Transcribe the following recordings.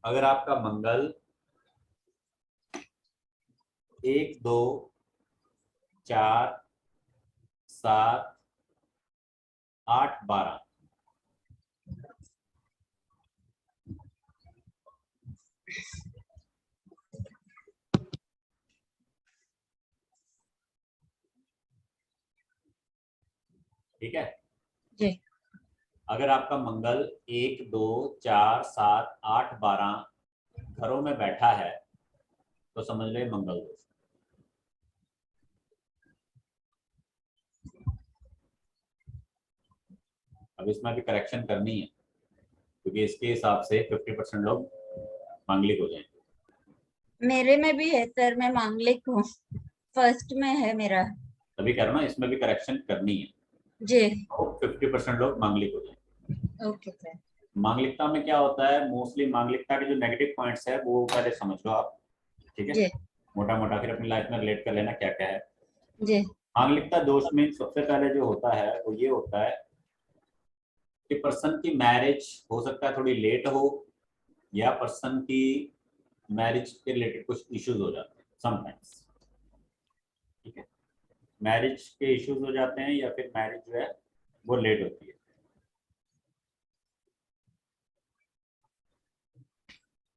अगर आपका मंगल 1 2 4 7 8 12 ठीक है जी। अगर आपका मंगल 1 2 4 7 8 12 घरों में बैठा है तो समझ ले मंगल दोष। अब इसमें भी करेक्शन करनी है क्योंकि इसके हिसाब से 50% लोग मांगलिक हो जाएंगे। मेरे में भी है सर, मैं मांगलिक हूँ, फर्स्ट में है मेरा। तभी कह रहा हूं ना, इसमें भी करेक्शन करनी है। जी। 50% लोग मांगलिक हो जाएंगे। Okay sir. मांगलिकता में क्या होता है, मोस्टली मांगलिकता के जो नेगेटिव पॉइंट्स है वो पहले समझ लो आप। ठीक है, जी। मोटा मोटा फिर अपनी लाइफ में रिलेट कर लेना क्या क्या है। जी। मांगलिकता दोष में सबसे पहले जो होता है वो ये होता है कि पर्सन की मैरिज हो सकता है थोड़ी लेट हो, या पर्सन की मैरिज के रिलेटेड कुछ इश्यूज हो जाते हैं समटाइम्स। ठीक है, मैरिज के इश्यूज हो जाते हैं या फिर मैरिज जो है वो लेट होती है।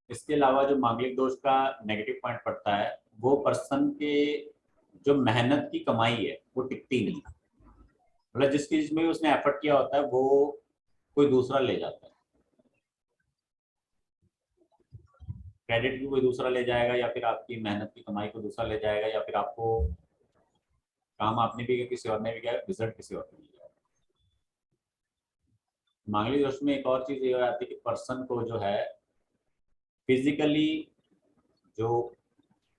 इसके अलावा जो मांगलिक दोष का नेगेटिव पॉइंट पड़ता है वो पर्सन के जो मेहनत की कमाई है वो टिकती नहीं, मतलब जिस चीज में उसने एफर्ट किया होता है वो कोई दूसरा ले जाता है। क्रेडिट भी कोई दूसरा ले जाएगा, या फिर आपकी मेहनत की कमाई को दूसरा ले जाएगा, या फिर आपको काम आपने भी किया किसी और ने भी किया, रिजल्ट किसी और ने भी किया। मांगलिक दोष में एक और चीज ये हो जाती है कि पर्सन को जो है फिजिकली जो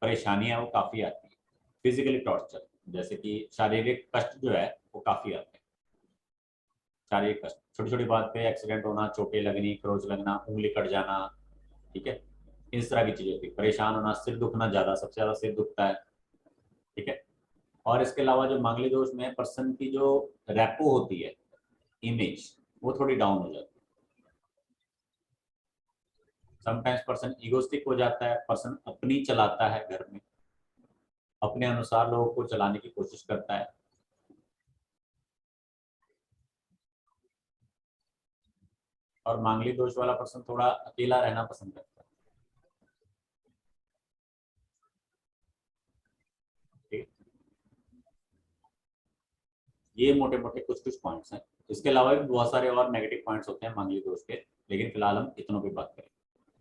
परेशानियां वो काफी आती है। फिजिकली टॉर्चर, जैसे कि शारीरिक कष्ट जो है वो काफी आते हैं। शारीरिक कष्ट, छोटी छोटी बात पे एक्सीडेंट होना, चोटें लगनी, खरोच लगना, उंगली कट जाना। ठीक है, इस तरह की चीजें होती है। परेशान होना, सिर दुखना, ज्यादा सबसे ज्यादा सिर दुखता है। ठीक है, और इसके अलावा जो मांगलिक दोष में पर्सन की जो रेपो होती है, इमेज, वो थोड़ी डाउन हो जाती है। समटाइम्स पर्सन इगोस्टिक हो जाता है, पर्सन अपनी चलाता है घर में, अपने अनुसार लोगों को चलाने की कोशिश करता है। और मांगलिक दोष वाला पर्सन थोड़ा अकेला रहना पसंद करता है। ठीक, ये मोटे मोटे कुछ कुछ पॉइंट्स हैं। इसके अलावा भी बहुत सारे और नेगेटिव पॉइंट्स होते हैं मांगलिक दोष के, लेकिन फिलहाल हम इतनों की बात करें।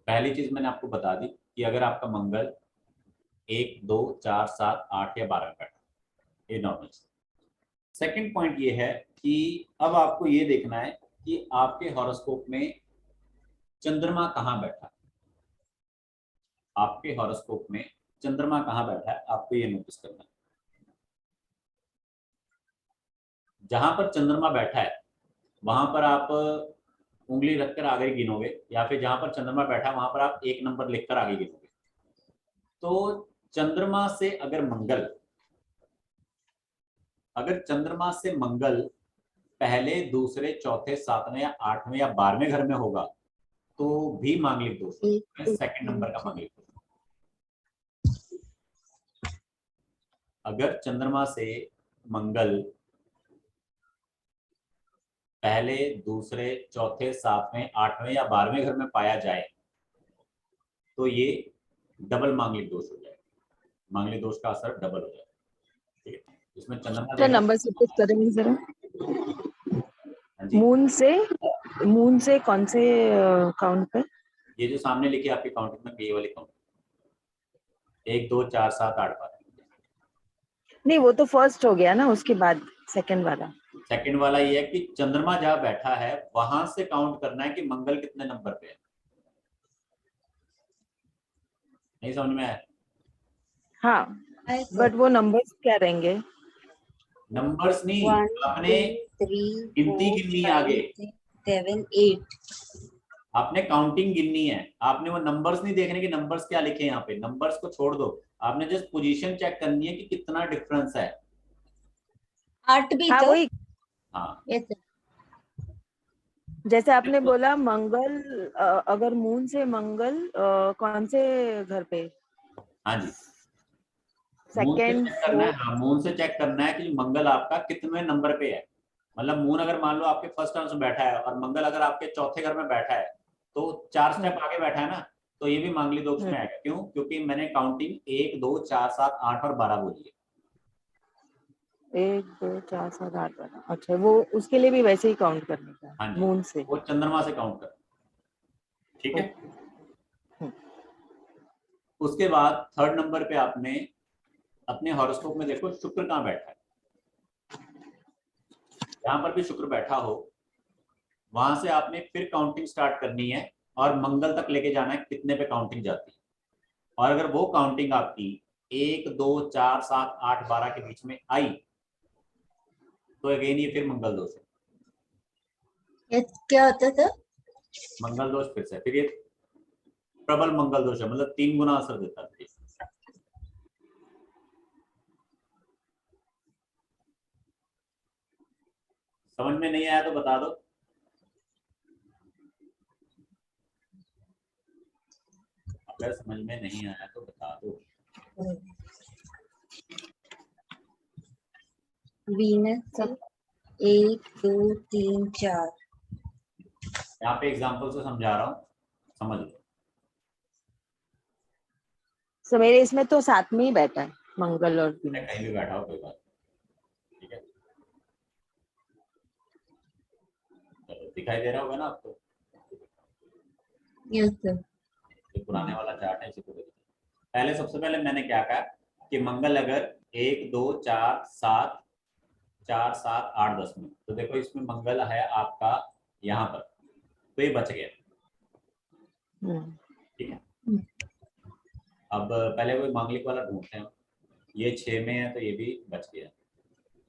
पहली चीज मैंने आपको बता दी कि अगर आपका मंगल 1 2 4 7 8 या 12 में बैठा, ये नॉर्मल। सेकंड पॉइंट ये है कि अब आपको ये देखना है कि आपके हॉरोस्कोप में चंद्रमा कहाँ बैठा है। आपके हॉरोस्कोप में चंद्रमा कहाँ बैठा है आपको ये नोटिस करना है। जहां पर चंद्रमा बैठा है वहां पर आप उंगली रखकर आगे गिनोगे, या फिर जहां पर चंद्रमा बैठा है वहां पर आप 1 नंबर लिखकर आगे गिनोगे। तो चंद्रमा से अगर चंद्रमा से मंगल पहले, दूसरे, चौथे, सातवें या आठवें या 12वें घर में होगा तो भी मांगलिक दोष होगा, सेकंड नंबर का मांगलिक दोष। अगर चंद्रमा से मंगल पहले, दूसरे, चौथे, सातवें, आठवें या 12वें घर में पाया जाए तो ये डबल मांगलिक दोष हो जाएगा। मांगलिक दोष का असर डबल हो जाएगा। ठीक है, इसमें चंद्रमा क्या देखना। नंबर से कुछ करेंगे जरा। हाँ जी, मून से कौन से काउंट पे? ये जो सामने लिखी है आपकी काउंटिंग में, ये वाली काउंट 1 2 4 7 8 12। नहीं, वो तो फर्स्ट हो गया ना, उसके बाद सेकंड वाला। सेकंड वाला ये है कि चंद्रमा जहां बैठा है वहां से काउंट करना है कि मंगल कितने नंबर पे है। नहीं समझ में आया? हाँ, बट वो नंबर्स क्या रहेंगे? नंबर्स नहीं, 1 आपने 2 3 गिनती 4 गिननी है 5 आगे, 6 7 8। आपने काउंटिंग गिननी है। आपने वो नंबर्स नहीं देखने कि नंबर्स क्या लिखे हैं यहाँ पे, नंबर्स को छोड़ दो। आपने जस्ट पोजीशन चेक करनी है कि कितना डिफरेंस है। 8 भी हाँ तो वही। हाँ, yes, sir। जैसे आपने बोला मंगल, अगर मून से मंगल कौन से घर पे? हाँ जी, मून से सेकंड, चेक करना है। हाँ, मून से चेक करना है कि मंगल आपका कितने नंबर पे है। मतलब मून अगर मान लो आपके फर्स्ट हाउस में बैठा है और मंगल अगर आपके चौथे घर में बैठा है, तो 4 स्टेप आगे बैठा है ना, तो ये भी मांगलिक दोष में आएगा। क्यों? क्योंकि मैंने काउंटिंग 1 2 4 7 8 और 12 बोली है। 1 2 4 7 8 12। अच्छा, वो उसके लिए भी वैसे ही काउंट करने का हाँ जी, मून से? वो चंद्रमा से काउंट कर। ठीक है। ओके। उसके बाद थर्ड नंबर पे आपने अपने हॉरोस्कोप में देखो शुक्र कहाँ बैठा है। जहां पर भी शुक्र बैठा हो वहां से आपने फिर काउंटिंग स्टार्ट करनी है और मंगल तक लेके जाना है कितने पे काउंटिंग जाती है। और अगर वो काउंटिंग आपकी 1 2 4 7 8 12 के बीच में आई तो अगेन ये फिर मंगल दोष है। ये क्या होता था? मंगल दोष फिर ये प्रबल मंगल दोष है, मतलब 3 गुना असर देता है। समझ में नहीं आया तो बता दो। अगर समझ में नहीं आया तो बता दो। वीनस 1 2 3 4। यहाँ पे एग्जांपल से समझा रहा हूँ, समझ लो। सो मेरे इसमें तो साथ में ही बैठा है मंगल और वीनस। कहीं भी बैठा हो कोई बात नहीं, ठीक है। चलो, दिखाई दे रहा होगा ना आपको? Yes sir. ये पुराने वाला चार्ट है, इसी को देखिए। पहले सबसे पहले मैंने क्या कहा कि मंगल अगर 1 2 4 7 4 7 8 10 में, तो देखो इसमें मंगल है आपका यहाँ पर, तो ये बच गया। ठीक है। अब पहले वो मांगलिक वाला ढूंढते हैं। ये 6 में है तो ये भी बच गया।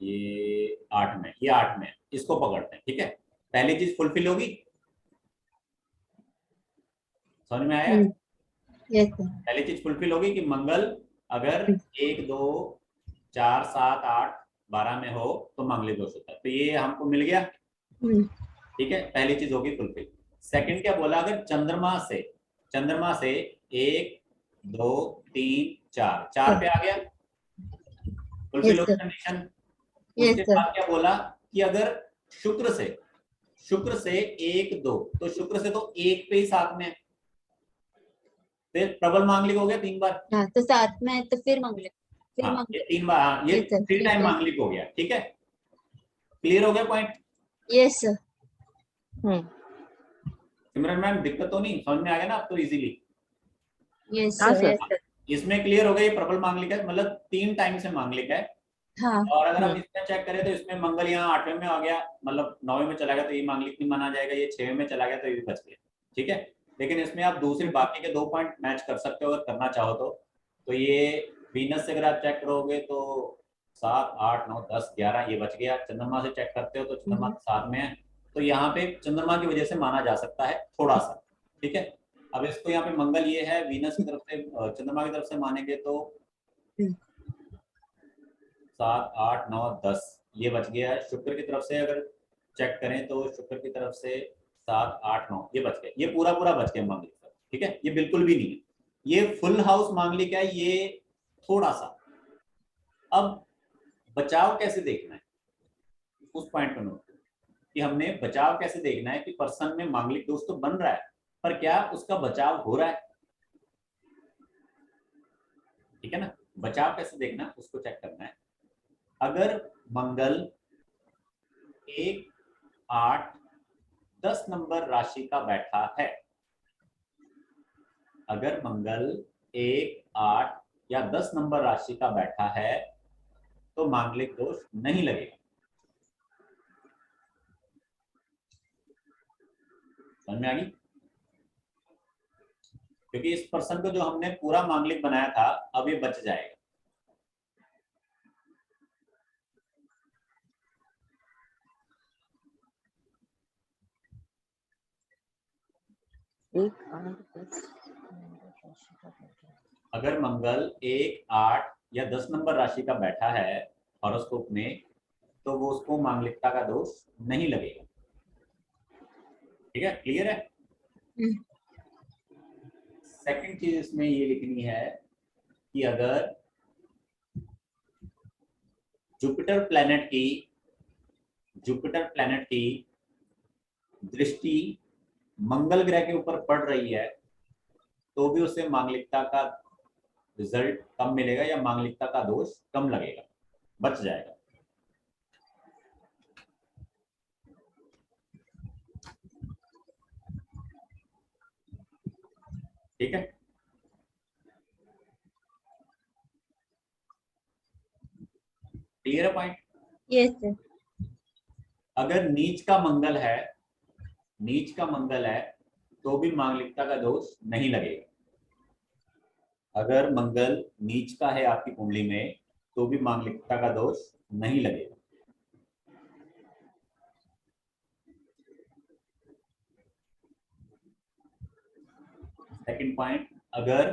ये 8 में, ये 8 में है, इसको पकड़ते हैं। ठीक है, पहली चीज फुलफिल होगी। समझ में आया? Yes sir. पहली चीज फुलफिल होगी कि मंगल अगर 1 2 4 7 8 12 में हो तो मांगलिक दोष होता है, तो ये हमको मिल गया। ठीक है, पहली चीज होगी फुलफिल। सेकंड क्या बोला? अगर चंद्रमा से 1 2 3 4 4 पे आ गया, फुलफिल यस होगी सर। कंडीशन। यस उसके सर। बाद क्या बोला कि अगर शुक्र से 1 2, तो शुक्र से तो 1 पे ही साथ में है, फिर प्रबल मांगलिक हो गया 3 बार। हाँ, तो साथ में है तो फिर मंगल, फिर हाँ, ये मंगल। 3 बार, हाँ, ये यस सर, 3 ठीक टाइम है। मांगलिक हो गया। ठीक है, क्लियर हो गया point? Yes sir. Simran ma'am दिक्कत तो नहीं, समझ में आ गया ना आप तो इजीली? यस हाँ सर। सर। Yes sir. इसमें क्लियर हो गया, ये प्रबल मांगलिक है, मतलब 3 टाइम से मांगलिक है। हाँ। और अगर हम इसमें चेक करें तो इसमें मंगल यहाँ 8वें में आ गया, मतलब 9वें में चला गया तो ये मांगलिक नहीं माना जाएगा, ये 6वें में चला गया तो ये भी बच गया। ठीक है, लेकिन इसमें आप दूसरे बाकी के 2 पॉइंट मैच कर सकते हो अगर करना चाहो तो ये वीनस से अगर आप चेक करोगे तो 7 8 9 10 11 ये बच गया। चंद्रमा से चेक करते हो तो चंद्रमा तो 7 में है, तो यहाँ पे चंद्रमा की वजह से माना जा सकता है थोड़ा सा। ठीक है, अब इसको यहाँ पे मंगल ये है, वीनस की तरफ से चंद्रमा की तरफ से मानेंगे तो 7 8 9 10 ये बच गया है। शुक्र की तरफ से अगर चेक करें तो शुक्र की तरफ से 7 8 9 ये बच गया, ये पूरा पूरा बच गया मांगलिक। ठीक है, ये बिल्कुल भी नहीं है, ये फुल हाउस मांगलिक है, ये थोड़ा सा। अब बचाव कैसे देखना है, उस पॉइंट पर नोट कि हमने बचाव कैसे देखना है कि पर्सन में मांगलिक दोष तो बन रहा है पर क्या उसका बचाव हो रहा है। ठीक है ना, बचाव कैसे देखना उसको चेक करना है। अगर मंगल 1 8 10 नंबर राशि का बैठा है, अगर मंगल 1 8 या 10 नंबर राशि का बैठा है तो मांगलिक दोष नहीं लगेगा। समझ में आ गई? क्योंकि इस पर्सन को जो हमने पूरा मांगलिक बनाया था अब ये बच जाएगा। 1 8 10 अगर मंगल 1 8 या 10 नंबर राशि का बैठा है हॉरोस्कोप में तो वो उसको मांगलिकता का दोष नहीं लगेगा। ठीक है, क्लियर है। सेकंड चीज इसमें ये लिखनी है कि अगर जुपिटर प्लैनेट की दृष्टि मंगल ग्रह के ऊपर पड़ रही है तो भी उसे मांगलिकता का रिजल्ट कम मिलेगा या मांगलिकता का दोष कम लगेगा, बच जाएगा। ठीक है, क्लियर है पॉइंट। Yes sir. अगर नीच का मंगल है तो भी मांगलिकता का दोष नहीं लगेगा। अगर मंगल नीच का है आपकी कुंडली में तो भी मांगलिकता का दोष नहीं लगेगा। सेकंड पॉइंट, अगर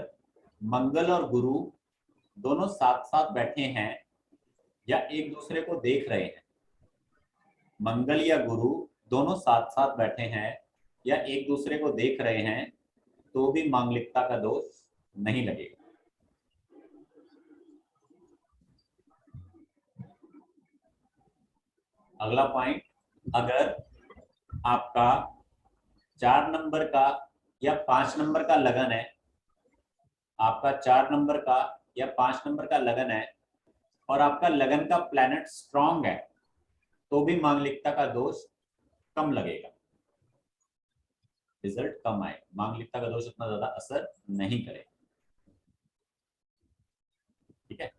मंगल और गुरु दोनों साथ साथ बैठे हैं या एक दूसरे को देख रहे हैं, मंगल या गुरु दोनों साथ साथ बैठे हैं या एक दूसरे को देख रहे हैं तो भी मांगलिकता का दोष नहीं लगेगा। अगला पॉइंट, अगर आपका 4 नंबर का या 5 नंबर का लगन है, आपका 4 नंबर का या 5 नंबर का लगन है और आपका लगन का प्लैनेट स्ट्रांग है तो भी मांगलिकता का दोष कम लगेगा, रिजल्ट कम आए, मांगलिकता का दोष उतना ज्यादा असर नहीं करेगा। ठीक है,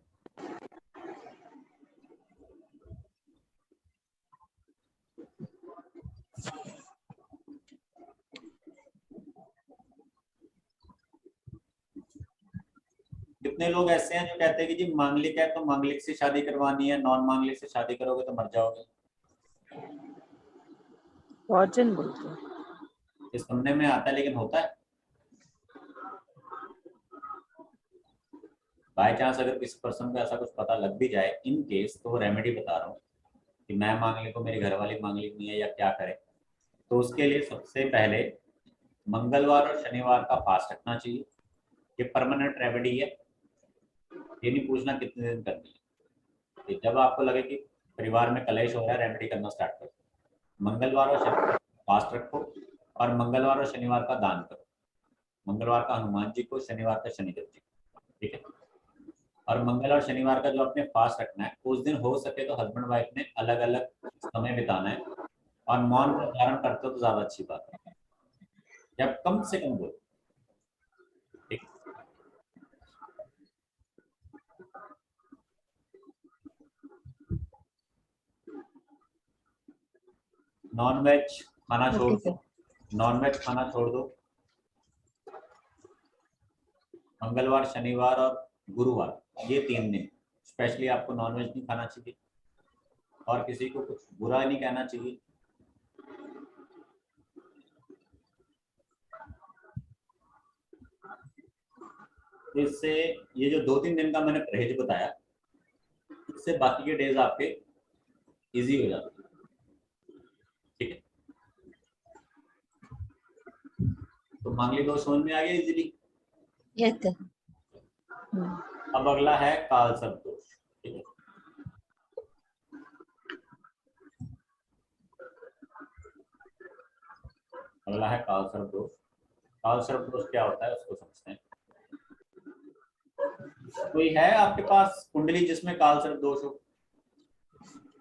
कितने लोग ऐसे हैं जो कहते हैं कि जी मांगलिक है तो मांगलिक से शादी करवानी है, नॉन मांगलिक से शादी करोगे तो मर जाओगे। बहुत जन बोलते हैं। ये सुनने में आता है लेकिन होता है। बाय चांस अगर किसी पर्सन को ऐसा कुछ पता लग भी जाए इन केस, तो रेमेडी बता रहा हूँ कि मैं मांगलिक हूँ, मेरी घरवाली मांगलिक नहीं है या क्या करें। तो उसके लिए सबसे पहले मंगलवार और शनिवार का फास्ट रखना चाहिए। ये परमानेंट रेमेडी है, ये नहीं पूछना कितने दिन करनी है। कि जब आपको लगे कि परिवार में कलेश हो रहा है, रेमेडी करना स्टार्ट करो। मंगलवार और शनिवार फास्ट रखो और मंगलवार और शनिवार का दान करो। मंगलवार का हनुमान जी को, शनिवार का शनिदेव जी को। ठीक है, और मंगल और शनिवार का जो आपने फास्ट रखना है उस दिन हो सके तो हस्बैंड वाइफ ने अलग अलग समय बिताना है और मौन व्रत धारण करते हो तो ज्यादा अच्छी बात है, या कम से कम बोलो। ठीक, नॉनवेज खाना छोड़ ओके दो, नॉनवेज खाना छोड़ दो। मंगलवार, शनिवार और गुरुवार ये 3 दिन स्पेशली आपको नॉनवेज नहीं खाना चाहिए और किसी को कुछ बुरा नहीं कहना चाहिए। इससे ये जो 2-3 दिन का मैंने परहेज बताया, इससे बाकी के डेज आपके इजी हो जाते हैं। ठीक है, तो मांगलिक दोष समझ में आ गया इजीली। Yes sir. अब अगला है कालसर्प दोष। ठीक है, अगला है कालसर्प दोष। कालसर्प दोष क्या होता है उसको समझते हैं। कोई है आपके पास कुंडली जिसमें कालसर्प दोष हो?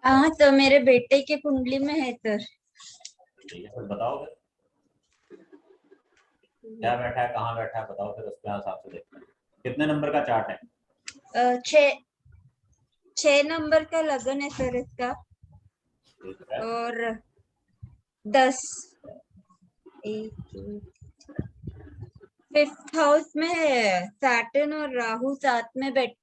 हाँ सर, मेरे बेटे के कुंडली में है सर। ठीक है, फिर बताओ फिर क्या बैठा है, कहाँ बैठा है, बताओ फिर उसके हिसाब से देखते हैं। कितने नंबर का चार्ट है? 6 नंबर का लगन है सर इसका। ठीक है, और 10 5th हाउस में है, सैटर्न और राहु साथ में बैठे।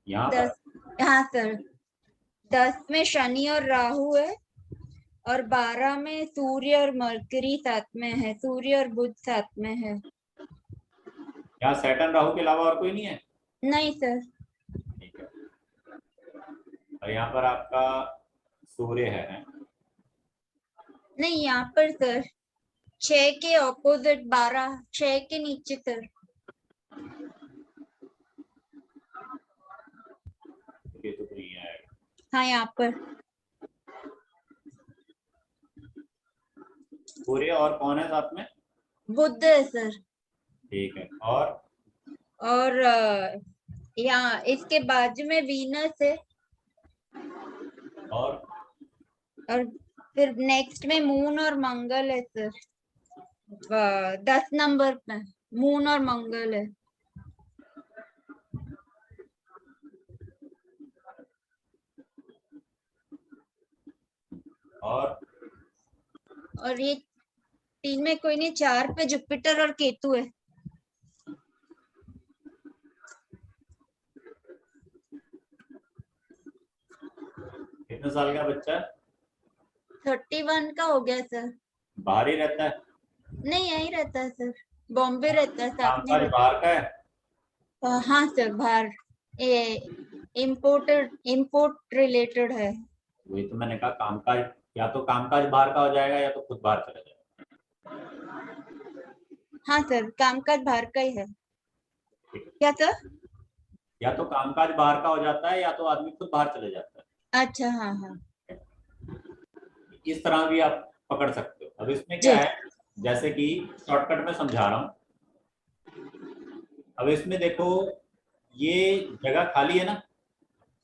यहाँ 10, पर हाँ सर, 10 में शनि और राहु है और 12 में सूर्य और मरकरी साथ में है, सूर्य और बुध साथ में है। यहाँ सैटर्न राहु के अलावा और कोई नहीं है? नहीं सर। ठीक है, और यहाँ पर आपका सूर्य है। नहीं, यहाँ पर सर 6 के ऑपोजिट 12, 6 के नीचे सर। केतु तो नहीं आएगा। हाँ, यहाँ पर सूर्य और कौन है साथ में? बुध है सर। ठीक है। और यहाँ इसके बाजू में वीनस है। और फिर नेक्स्ट में मून और मंगल है सर। 10 नंबर पे मून और मंगल है। और ये 3 में कोई नहीं, 4 पे जुपिटर और केतु है। कितने साल का बच्चा है? 31 का हो गया सर। बाहर ही रहता है? नहीं, यही रहता है सर, बॉम्बे रहता है, साथ में कामकाज रहता बाहर का है? है। हाँ सर, बाहर ये इम्पोर्ट रिलेटेड है। वही तो मैंने कहा, कामकाज या तो कामकाज बाहर का हो जाएगा या तो खुद बाहर चला जाएगा। हाँ सर, कामकाज बाहर का ही है। क्या सर? या तो कामकाज बाहर का हो जाता है या तो आदमी खुद बाहर चले जाता है। अच्छा, हाँ हाँ। इस तरह भी आप पकड़ सकते हो। अब इसमें जी। क्या है, जैसे कि शॉर्टकट में समझा रहा हूँ। अब इसमें देखो, ये जगह खाली है ना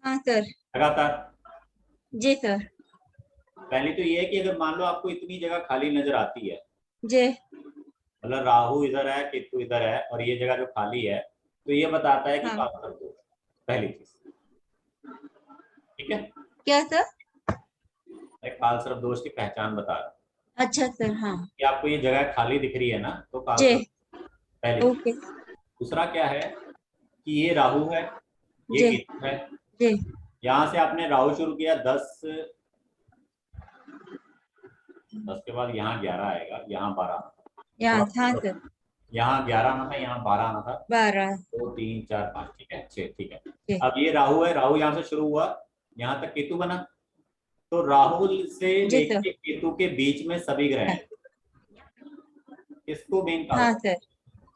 हाँ सर। लगातार। जी सर। पहली तो ये है कि अगर मान लो आपको इतनी जगह खाली नजर आती है, जी। मतलब राहु इधर है, केतु इधर है, और ये जगह जो खाली है, तो ये बताता है कि हाँ। काल सर्प दोष, पहली चीज। ठीक है, क्या सर? मैं काल सर्प दोष की पहचान बता रहा हूँ अच्छा सर, हाँ। कि आपको ये जगह खाली दिख रही है ना, तो काल जी। सर्प, पहली ओके। चीज। दूसरा क्या है कि ये राहु है, ये जी। केतु है। जी। यहाँ से आपने राहु शुरू किया 10 के बाद यहाँ 11 आएगा, यहाँ 12। यहाँ, हाँ सर। यहाँ 11 आना था, यहाँ 12 आना था। 12। 2 3 4 5, ठीक है, 6, ठीक है। जी। अब ये राहु है, राहु यहाँ से शुरू हुआ, यहाँ तक केतु बना, तो राहु से जी सर। लेके केतु के बीच में सभी ग्रह हैं, इसको मेन काल हाँ सर्प, सर।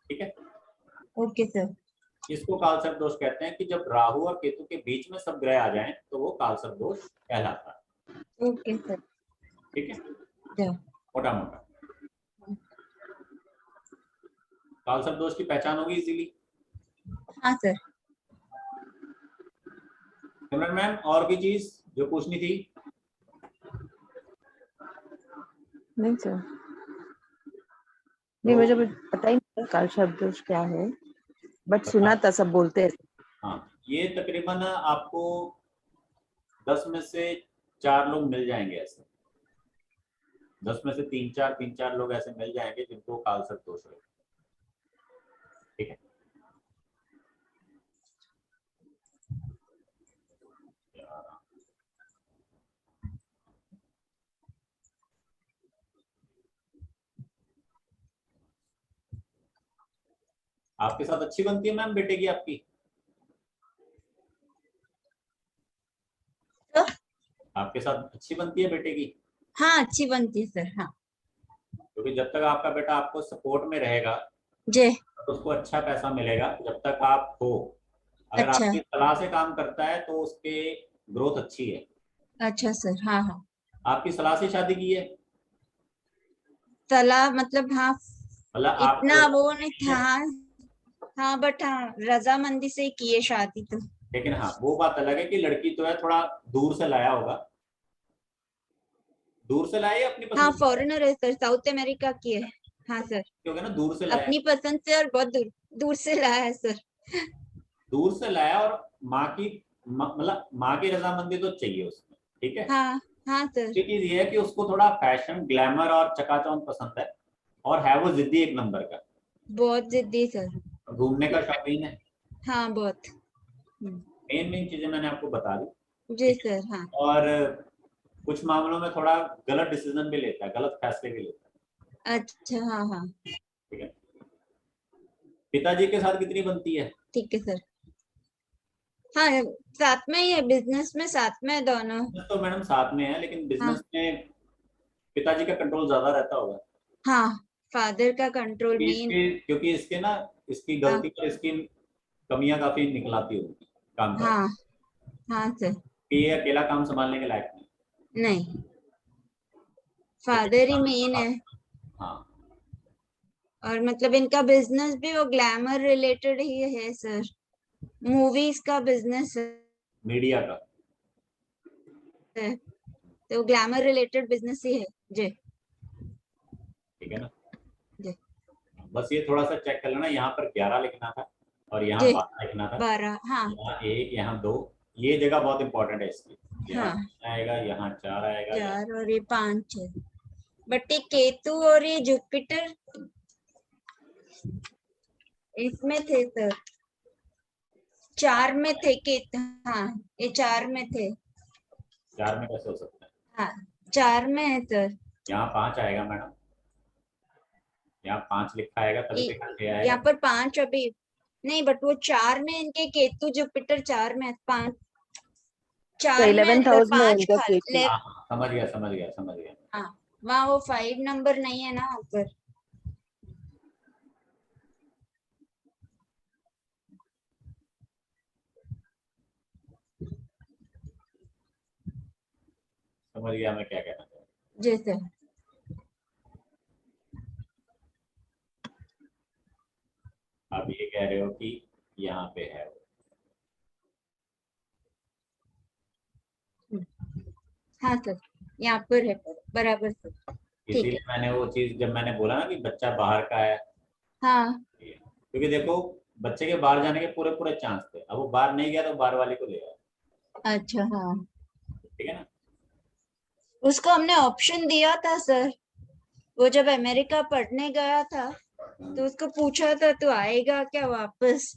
ठीक है। Okay sir. इसको काल सर्प दोष कहते हैं कि जब राहु और केतु के बीच में सब ग्रह आ जाएं तो वो काल सर्प दोष कहलाता है। Okay sir. ठीक है, जी। मोटा मोटा काल सर्प दोष की पहचान होगी इजीली। हाँ सर। सिमरन मैम, और भी चीज जो पूछनी थी? नहीं सर, नहीं मुझे पता ही नहीं काल सर्प दोष क्या है, बट सुना था सब बोलते हैं। हाँ, ये तकरीबन आपको 10 में से 4 लोग मिल जाएंगे ऐसे, 10 में से 3 4 लोग ऐसे मिल जाएंगे जिनको काल सर्प दोष है। ठीक है, आपके साथ अच्छी बनती है मैम बेटे की आपकी? तो आपके साथ अच्छी बनती है बेटे की? हाँ, अच्छी बनती है सर, हाँ। क्योंकि जब तक आपका बेटा आपको सपोर्ट में रहेगा जी। तो उसको अच्छा पैसा मिलेगा। जब तक आप हो, अगर अच्छा। आपकी सलाह से काम करता है तो उसके ग्रोथ अच्छी है। अच्छा सर, हाँ हाँ। आपकी सलाह से शादी की है? सलाह मतलब, हाँ, मतलब आपकी इतना वो नहीं रजामंदी था। है? हाँ बट हाँ, रजामंदी से की है शादी तो। लेकिन हाँ, वो बात अलग है कि लड़की तो है, थोड़ा दूर से लाया होगा। दूर से लाया या अपनी हाँ, पसंद से लाया? फॉरेनर है सर, साउथ अमेरिका की है। हाँ सर। क्योंकि ना दूर से लाया, अपनी पसंद से और बहुत दूर दूर से लाया है सर। दूर से लाया, और माँ की मतलब माँ की रजामंदी तो चाहिए उसमें। ठीक है, हाँ। हाँ सर। एक चीज ये है कि उसको थोड़ा फैशन, ग्लैमर और चकाचौंध पसंद है, और है वो जिद्दी एक नंबर का, बहुत जिद्दी सर। घूमने का शौकीन है। हाँ, बहुत। मेन मेन चीजें मैंने आपको बता दी। जी ठीक है, सर, हाँ। और कुछ मामलों में थोड़ा गलत डिसीजन भी लेता है, गलत फैसले भी लेता अच्छा, हाँ हाँ। है। ठीक है, पिताजी के साथ कितनी बनती है? ठीक है सर। हाँ साथ में ही है, बिजनेस में साथ में है दोनों। तो मैडम साथ में है, लेकिन हाँ बिजनेस में पिताजी का कंट्रोल ज्यादा रहता होगा। हाँ, फादर का कंट्रोल मेन। क्योंकि इसके ना, इसकी हाँ गलती और इसकी कमियां काफी निकलाती होगी काम कर, हाँ हाँ सर। कि ये अकेला काम संभालने के लायक नहीं। नहीं, लेकिन फादर ही मेन है। हाँ, और मतलब इनका बिजनेस भी वो ग्लैमर रिलेटेड ही है सर, मूवीज का बिजनेस मीडिया का। है, तो ग्लैमर रिलेटेड बिजनेस ही है जी। ठीक है ना, जी बस ये थोड़ा सा चेक कर लेना, यहाँ पर 11 लिखना था और यहाँ जी 12 लिखना था। 12, हाँ यहाँ 1, यहाँ 2, ये जगह बहुत इंपॉर्टेंट है इसकी। यहाँ हाँ। 3 आएगा, यहाँ 4 आएगा, यहाँ 4 और ये 5 है, बट ये केतु और ये जुपिटर इसमें थे सर, 4 में थे केतु। हाँ ये 4 में थे। 4 में कैसे हो सकता है? हाँ 4 में है सर। यहाँ 5 आएगा मैडम, यहाँ 5 लिखा आएगा तभी तो यहाँ 6 आएगा। यहाँ पर 5 अभी नहीं, बट वो 4 में इनके केतु जुपिटर 4 में 5, तो 4 में 11th सर, हाउस में 5 इनका खा केतु। ले। हाँ हाँ, समझ गया समझ गया समझ गया। हाँ वहाँ वो 5 नंबर नहीं है ना ऊपर। समझ गया मैं क्या कहना चाहता हूँ। जी सर। आप ये कह रहे हो कि यहाँ पे है वो। हाँ सर, यहाँ पर है बराबर सर। ठीक इसीलिए है। मैंने वो चीज, जब मैंने बोला ना कि बच्चा बाहर का है, हाँ क्योंकि देखो बच्चे के बाहर जाने के पूरे पूरे चांस थे, अब वो बाहर नहीं गया तो बाहर वाले को ले आया। अच्छा। हाँ ठीक है ना। उसको हमने ऑप्शन दिया था सर, वो जब अमेरिका पढ़ने गया था तो उसको पूछा था तू आएगा क्या वापस,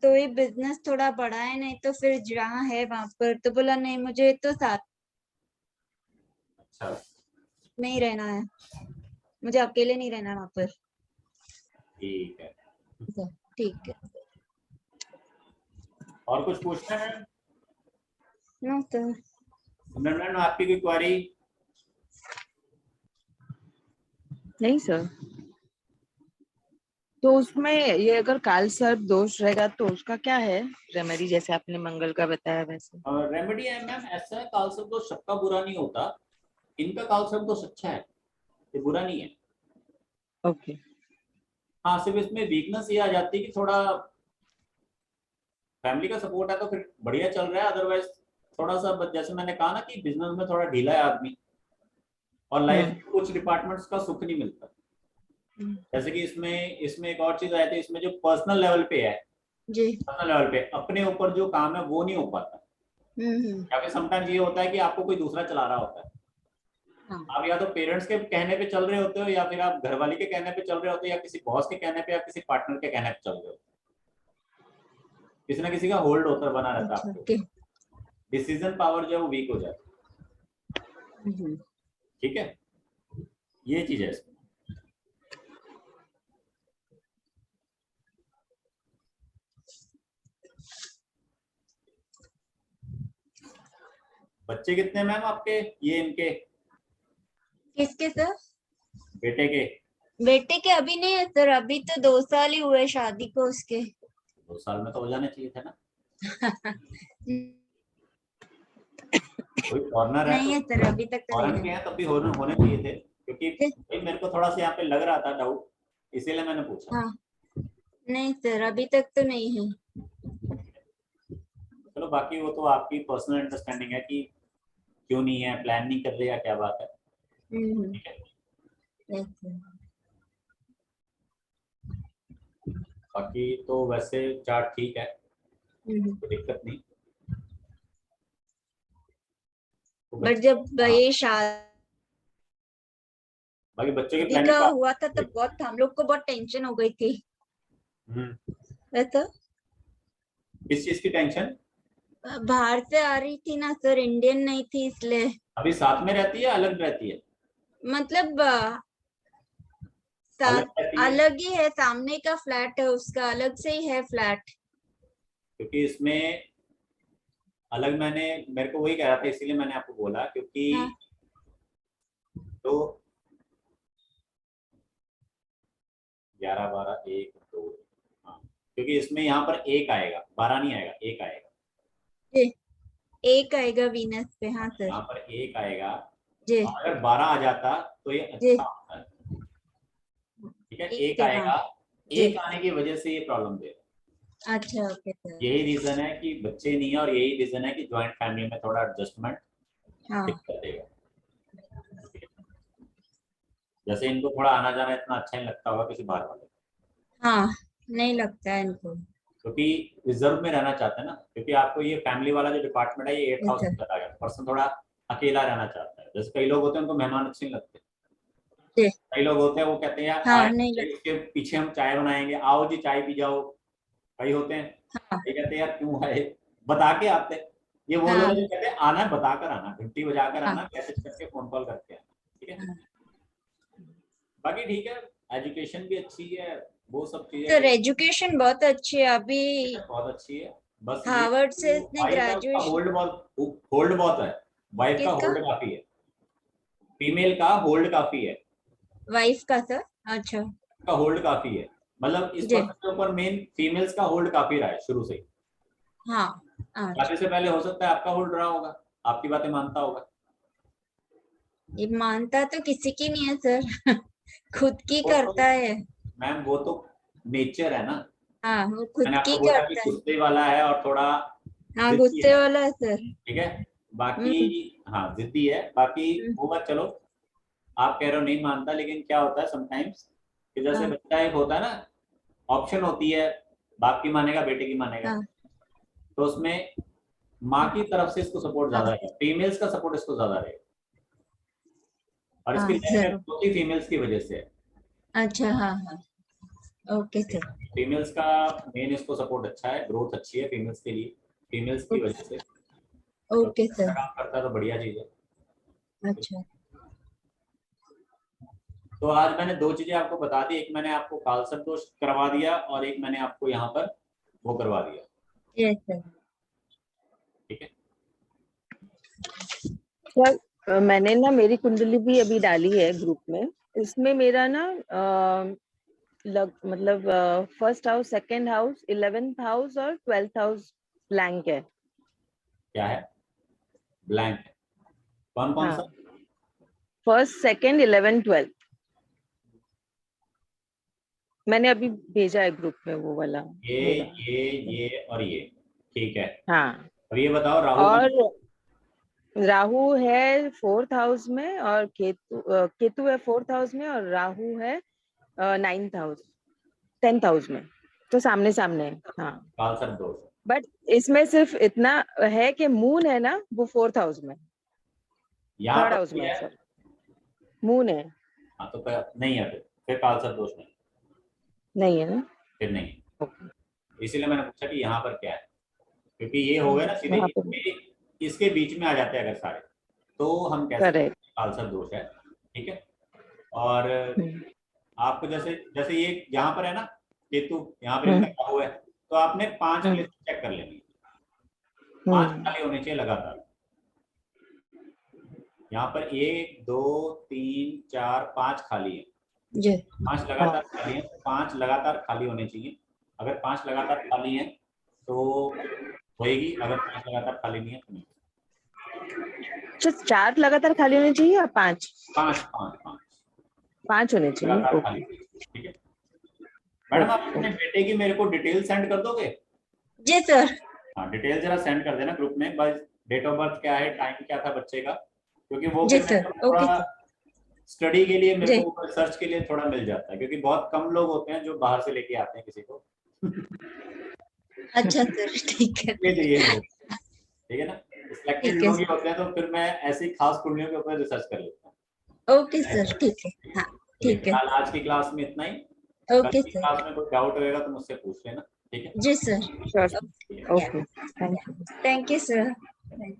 तो ये बिजनेस थोड़ा बड़ा है, नहीं तो फिर जहाँ है वहां पर, तो बोला नहीं मुझे तो साथ अच्छा में ही रहना है, मुझे अकेले नहीं रहना वहां पर। ठीक है। सर, ठीक है। और कुछ पूछना है नो सर। सिमरन मैम, आपकी कोई क्वारी? नहीं सर। तो उसमें ये अगर काल सर्प दोष रहेगा तो उसका क्या है रेमेडी, जैसे आपने मंगल का बताया वैसे? रेमेडी है मैम, ऐसा है, कालसर्प दोष सबका बुरा नहीं होता, इनका कालसर्प दोष अच्छा है, ये बुरा नहीं है। ओके। हाँ, सिर्फ इसमें वीकनेस ये आ जाती है कि थोड़ा फैमिली का सपोर्ट है तो फिर बढ़िया चल रहा है, अदरवाइज थोड़ा सा जैसे मैंने कहा ना कि बिजनेस में थोड़ा ढीला है आदमी, और लाइफ में कुछ डिपार्टमेंट्स का सुख नहीं मिलता। जैसे कि इसमें इसमें एक और चीज आई थी, इसमें जो पर्सनल लेवल पे है, जी। पर्सनल लेवल पे अपने ऊपर जो काम है वो नहीं हो पाता, हम्म। या फिर समटाइम्स ये होता है कि आपको कोई दूसरा चला रहा होता है। हाँ आप या तो पेरेंट्स के कहने पे चल रहे होते हो, या फिर आप घरवाली के कहने पे चल रहे होते हो, या किसी बॉस के कहने पे, या किसी पार्टनर के कहने पे चल रहे हो, किसी ना किसी का होल्ड होकर बना रहता है अच्छा आपके ओके। ऊपर, डिसीजन पावर जो है वो वीक हो जाती है। ठीक है, ये चीज है इसमें। बच्चे कितने मैम आपके, ये इनके किसके सर? बेटे के? बेटे के अभी नहीं है सर, अभी तो 2 साल ही हुए शादी को उसके। 2 साल में तो हो जाने चाहिए थे ना। कोई फॉरनर है नहीं तो, है सर, अभी तक तो फॉरेन नहीं के है। हैं तब भी होने चाहिए थे, क्योंकि भाई मेरे को थोड़ा सा यहाँ पे लग रहा था डाउट, इसीलिए मैंने पूछा। हाँ नहीं सर, अभी तक तो नहीं है। चलो बाकी वो तो आपकी पर्सनल अंडरस्टैंडिंग है कि क्यों नहीं है, प्लान नहीं कर रहे या क्या बात है। ठीक है, yes, sir. बाकी तो वैसे चार्ट ठीक है, कोई दिक्कत नहीं। तो बट जब हाँ, ये शादी बाकी बच्चे की प्लानिंग का का हुआ था तब बहुत हम लोग को बहुत टेंशन हो गई थी। वैसे किस चीज की टेंशन? बाहर से आ रही थी ना सर, इंडियन नहीं थी इसलिए। अभी साथ में रहती है, अलग रहती है? मतलब अलग रहती है। अलग ही है, सामने का फ्लैट है उसका, अलग से ही है फ्लैट। क्योंकि इसमें अलग मेरे को वही कह रहा था, इसीलिए मैंने आपको बोला, क्योंकि हाँ। तो 11 12 1 2, हाँ, क्योंकि इसमें यहाँ पर एक आएगा, 12 नहीं आएगा, एक आएगा, जी, एक आएगा वीनस पे। हाँ सर। यहाँ पर एक आएगा। जी अगर 12 आ जाता तो ये जी। अच्छा होता है, ठीक है। एक हाँ आएगा, जी। एक आने की वजह से ये प्रॉब्लम दे रहा है। अच्छा ओके सर। यही रीजन है कि बच्चे नहीं है, और यही रीजन है कि ज्वाइंट फैमिली में थोड़ा एडजस्टमेंट हाँ दिक्कत देगा। जैसे इनको थोड़ा आना जाना इतना अच्छा नहीं लगता होगा किसी बाहर वाले को, हाँ, नहीं लगता है इनको। क्योंकि रिजर्व में रहना चाहते हैं ना, क्योंकि आपको ये फैमिली वाला जो डिपार्टमेंट है ये 8 हाउस में अच्छा। चला गया, पर्सन थोड़ा अकेला रहना चाहता है। जैसे कई लोग होते हैं उनको मेहमान अच्छे नहीं लगते, जी। कई लोग होते हैं वो कहते हैं यार हाँ आए नहीं लगता। इसके पीछे हम चाय बनाएंगे, आओ जी चाय पी जाओ। कई होते हैं हाँ ये कहते हैं यार क्यों आए, बता के आते हैं। ये वो लोग हाँ हैं जो कहते हैं आना है बताकर आना, घंटी बजाकर हाँ आना, मैसेज करके फोन कॉल करके आना, ठीक है। हाँ। बाकी ठीक है, एजुकेशन भी अच्छी है, वो सब चीजें सर भी एजुकेशन बहुत अच्छी है अभी। बहुत अच्छी है। बस ये हार्वर्ड से इसने वाइफ है उसका ग्रेजुएशन। होल्ड बहुत है, वाइफ का किसका? होल्ड काफी है, फीमेल का होल्ड काफी है, वाइफ का सर? अच्छा। का होल्ड काफी है। मतलब इस जी। पर्सन के ऊपर मेन फीमेल्स का होल्ड काफी रहा है शुरू से ही। हाँ। अच्छा। शादी से पहले हो सकता है आपका होल्ड रहा होगा, आपकी बातें मानता होगा। ये मानता तो किसी की नहीं है सर। खुद की वो तो करता है। मैम वो तो नेचर है ना, हाँ, वो खुद मैंने आपको की बोला कि करता है। गुस्से वाला है और थोड़ा हाँ, जिद्दी गुस्से है, वाला है सर। ठीक है। बाकी हम्म। हाँ जिद्दी है, बाकी हम्म। वो बात चलो, आप कह रहे हो नहीं मानता, लेकिन क्या होता है समटाइम्स कि जैसे हाँ बच्चा एक होता है ना, ऑप्शन होती है, बाप की मानेगा बेटे की मानेगा, हाँ तो उसमें माँ की तरफ से इसको सपोर्ट ज्यादा हाँ है, फीमेल्स का सपोर्ट इसको ज्यादा रहेगा, और इसकी हाँ लाइफ में सर। ग्रोथ ही फीमेल्स की वजह से है। अच्छा हाँ हाँ। Okay sir. फीमेल्स का मेन इसको सपोर्ट अच्छा है, ग्रोथ अच्छी है फीमेल्स के लिए, फीमेल्स की वजह से। तो ओके अच्छा सर। काम करता है तो बढ़िया चीज है। अच्छा। तो आज मैंने दो चीजें आपको बता दी, एक मैंने आपको कालसर्प दोष करवा दिया और एक मैंने आपको यहाँ पर वो करवा दिया, यस सर। ठीक है। सर मैंने ना मेरी कुंडली भी अभी डाली है ग्रुप में। इसमें मेरा ना मतलब first house, second house, 11th house और 12th हाउस ब्लैंक है। क्या है? ब्लैंक। कौन कौन हाँ, सा? First, second, 11, 12। मैंने अभी भेजा है ग्रुप में वो वाला ये मेरा। ये और ये, ठीक है। हाँ, अब ये बताओ राहु और कहाँ? राहु है 4th हाउस में, और केतु है 4th हाउस में, और राहु है 9th हाउस, 10th हाउस में। तो सामने सामने है। हाँ, कालसर्प दोष। बट इसमें सिर्फ इतना है कि मून है ना, वो 4th हाउस में, यहाँ 3rd पर हाउस भी में है है। सर। मून है। हाँ तो नहीं है, फिर कालसर्प दोष नहीं, नहीं है ना? फिर नहीं। ओके। इसीलिए मैंने पूछा कि यहाँ पर क्या है, क्योंकि ये हो गए ना सीधे वहाँ पे इसके बीच में आ जाते हैं अगर सारे, तो हम कह सकते हैं करेक्ट। कालसर्प दोष है, ठीक है। और आपको जैसे जैसे ये यहाँ पर है ना केतु, यहाँ पर इनका राहु है, तो आपने 5 प्लेस चेक कर लेनी, 5 खाली होने चाहिए लगातार। यहाँ पर 1 2 3 4 5 खाली है, जी। 5 लगातार खाली है, 5 लगातार खाली होने चाहिए। अगर 5 लगातार खाली हैं तो होएगी, अगर 5 लगातार खाली नहीं है तो नहीं। अच्छा, 4 लगातार खाली होने चाहिए या 5? 5 5 5 5 होने चाहिए। लगातार ओके खाली, ठीक है। मैडम आप ओके। अपने बेटे की मेरे को डिटेल सेंड कर दोगे? जी सर। हाँ डिटेल जरा सेंड कर देना ग्रुप में, बस डेट ऑफ बर्थ क्या है, टाइम क्या था बच्चे का, क्योंकि वो जी फिर मेरे सर। को ओके थोड़ा सर। स्टडी के लिए, मेरे जी। को रिसर्च के लिए थोड़ा मिल जाता है, क्योंकि बहुत कम लोग होते हैं जो बाहर से लेके आते हैं किसी को। अच्छा सर, ठीक है। ये चाहिए मेरे को, ठीक है ना। सिलेक्टेड ठीक है लोग ही सर। होते हैं, तो फिर मैं ऐसी खास कुंडलियों के ऊपर रिसर्च कर लेता हूँ। ओके सर, ठीक है। हाँ, चलिए ठीक है। फिलहाल आज की क्लास में इतना ही, कल ओके की सर। क्लास में कोई डाउट रहेगा तो मुझसे पूछ लेना, ठीक है। जी सर। श्योर। ठीक है। Okay, thank you. Thank you sir.